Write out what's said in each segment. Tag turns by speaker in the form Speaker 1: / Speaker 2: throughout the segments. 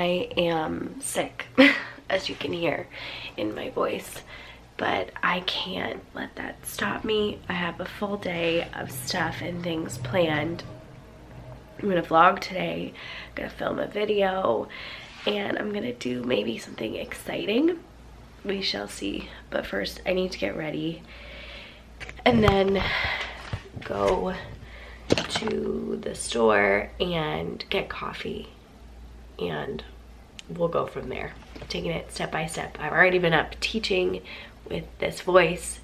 Speaker 1: I am sick, as you can hear in my voice, but I can't let that stop me. I have a full day of stuff and things planned. I'm gonna vlog today, I'm gonna film a video, and I'm gonna do maybe something exciting. We shall see. But first I need to get ready and then go to the store and get coffee, and we'll go from there, taking it step by step. I've already been up teaching with this voice,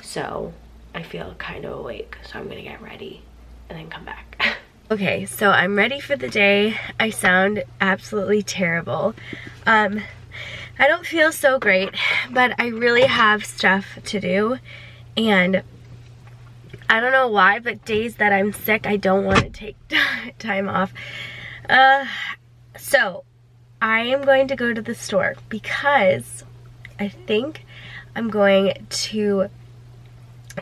Speaker 1: so I feel kind of awake, so I'm gonna get ready and then come back. Okay, so I'm ready for the day. I sound absolutely terrible. I don't feel so great, but I really have stuff to do, and I don't know why, but days that I'm sick, I don't want to take time off. So I am going to go to the store because I think I'm going to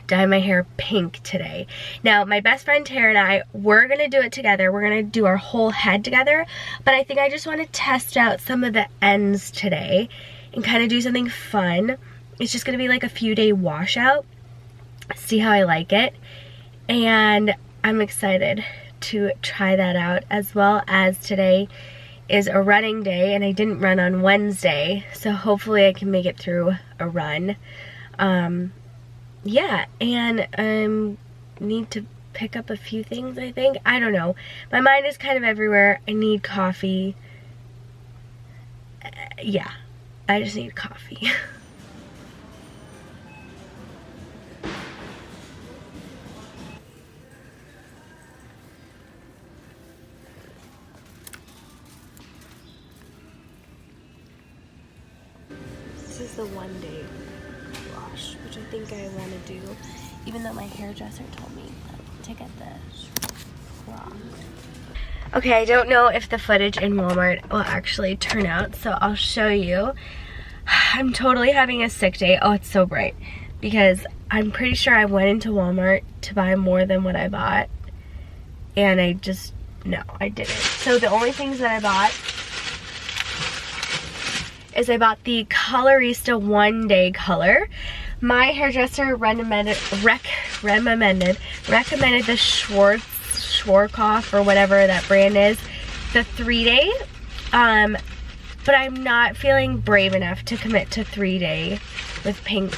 Speaker 1: dye my hair pink today. Now, my best friend Tara and I, we're gonna do it together. We're gonna do our whole head together, but I think I just want to test out some of the ends today and kind of do something fun. It's just gonna be like a few day washout, see how I like it, and I'm excited to try that out, as well as today is a running day and I didn't run on Wednesday, so hopefully I can make it through a run. Yeah, and I need to pick up a few things, I think. I don't know. My mind is kind of everywhere. I need coffee. Yeah, I just need coffee. This is the one day wash, which I think I want to do, even though my hairdresser told me to get the cloth. Okay, I don't know if the footage in Walmart will actually turn out, so I'll show you. I'm totally having a sick day. Oh, it's so bright, because I'm pretty sure I went into Walmart to buy more than what I bought, and I just, no, I didn't. So the only things that I bought is I bought the Colorista One Day Color. My hairdresser recommended the Schwarzkopf or whatever that brand is, the 3-day. But I'm not feeling brave enough to commit to 3 days with pink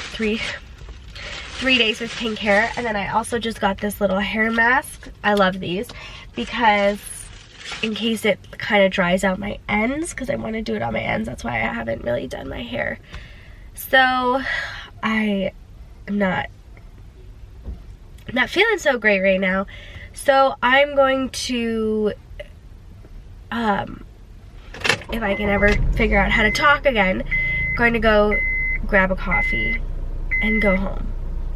Speaker 1: hair. And then I also just got this little hair mask. I love these because in case it kind of dries out my ends, because I want to do it on my ends. That's why I haven't really done my hair. So I am not feeling so great right now. So I'm going to, if I can ever figure out how to talk again, I'm going to go grab a coffee and go home.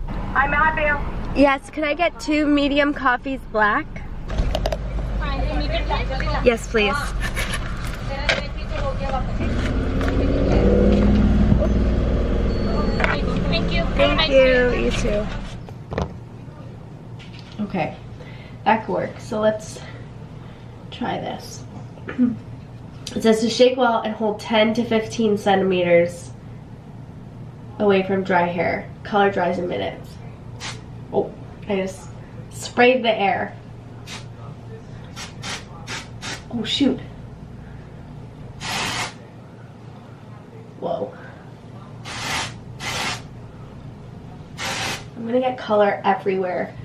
Speaker 1: Hi, Matthew. Yes, can I get 2 medium coffees black? Yes, please.
Speaker 2: Thank you.
Speaker 1: Thank you. You too. Okay, that could work. So let's try this. It says to shake well and hold 10 to 15 centimeters away from dry hair. Color dries in minutes. Oh, I just sprayed the air. Oh shoot. Whoa. I'm gonna get color everywhere.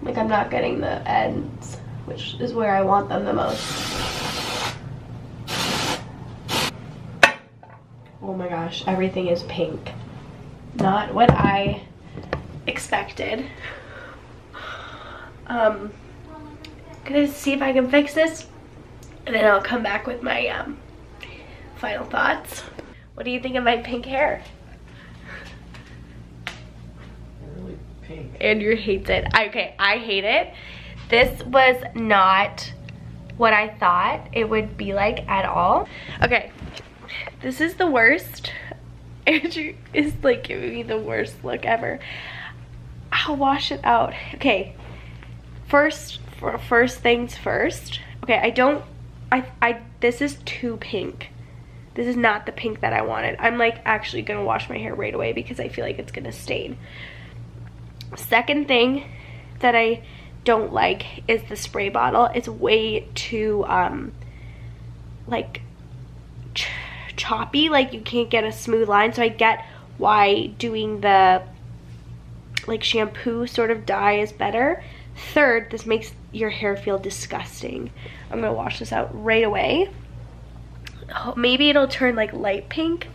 Speaker 1: Like I'm not getting the ends, which is where I want them the most. Oh my gosh, everything is pink. Not what I expected. Gonna see if I can fix this, and then I'll come back with my final thoughts. What do you think of my pink hair?
Speaker 3: Really pink.
Speaker 1: Andrew hates it. Okay, I hate it. This was not what I thought it would be like at all. Okay, this is the worst. Andrew is like giving me the worst look ever. I'll wash it out. Okay, first things first. Okay, this is too pink. This is not the pink that I wanted. I'm like actually gonna wash my hair right away because I feel like it's gonna stain. Second thing that I don't like is the spray bottle. It's way too like choppy, like you can't get a smooth line. So I get why doing the like shampoo sort of dye is better. Third, this makes your hair feel disgusting. I'm gonna wash this out right away. Maybe it'll turn like light pink,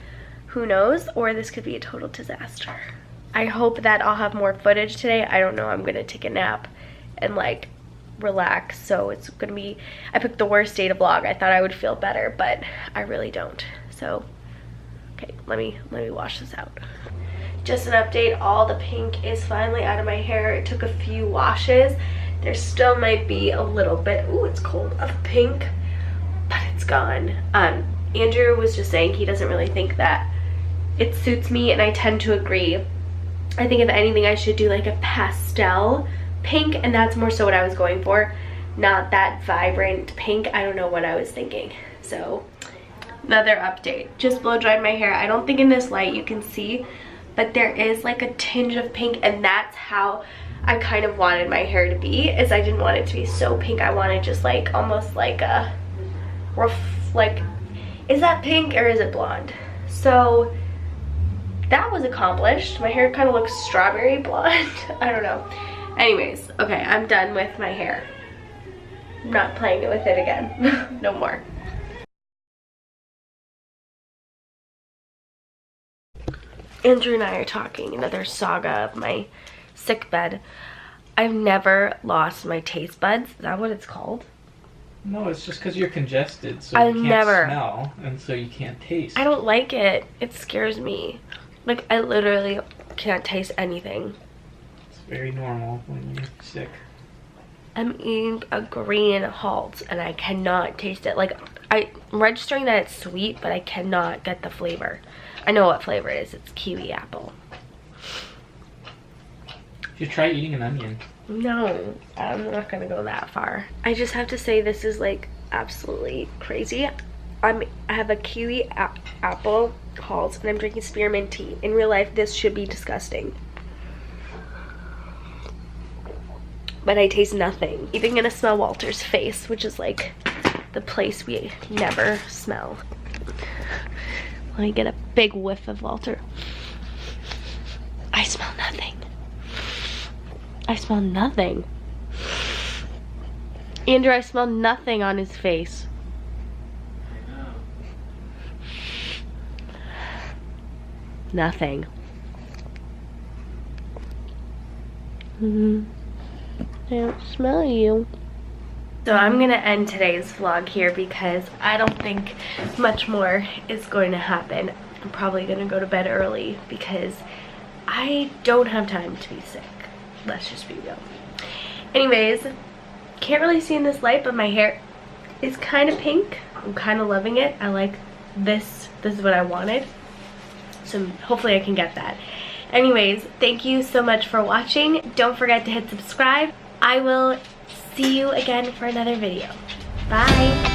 Speaker 1: who knows, or this could be a total disaster. I hope that I'll have more footage today. I don't know, I'm gonna take a nap and like relax, so it's gonna be, I picked the worst day to vlog. I thought I would feel better, but I really don't. So okay, let me wash this out. Just an update, all the pink is finally out of my hair. It took a few washes. There still might be a little bit, ooh, it's cold, of pink, but it's gone. Andrew was just saying he doesn't really think that it suits me, and I tend to agree. I think if anything I should do like a pastel pink, and that's more so what I was going for, not that vibrant pink. I don't know what I was thinking. So another update, just blow dried my hair. I don't think in this light you can see, but there is like a tinge of pink, and that's how I kind of wanted my hair to be, is I didn't want it to be so pink. I wanted just like almost like a rough, like, is that pink or is it blonde? So that was accomplished. My hair kind of looks strawberry blonde. I don't know. Anyways, okay, I'm done with my hair. I'm not playing with it again. No more. Andrew and I are talking, another saga of my sick bed. I've never lost my taste buds. Is that what it's called?
Speaker 3: No, it's just because you're congested, so you can't smell, and so you can't taste.
Speaker 1: I don't like it. It scares me. Like, I literally can't taste anything.
Speaker 3: It's very normal when you're sick.
Speaker 1: I'm eating a green halt, and I cannot taste it. Like, I'm registering that it's sweet, but I cannot get the flavor. I know what flavor it is. It's kiwi apple.
Speaker 3: You should try eating an onion.
Speaker 1: No, I'm not gonna go that far. I just have to say this is like absolutely crazy. I have a kiwi apple halt, and I'm drinking spearmint tea. In real life, this should be disgusting. But I taste nothing. Even gonna smell Walter's face, which is like the place we never smell. Let me get a big whiff of Walter. I smell nothing. I smell nothing. Andrew, I smell nothing on his face.
Speaker 3: I know.
Speaker 1: Nothing. I don't smell you. So I'm gonna end today's vlog here because I don't think much more is going to happen. I'm probably gonna go to bed early because I don't have time to be sick. Let's just be real. Anyways, can't really see in this light, but my hair is kind of pink. I'm kind of loving it. I like this. This is what I wanted. So hopefully I can get that. Anyways, thank you so much for watching. Don't forget to hit subscribe. I will see you again for another video. Bye.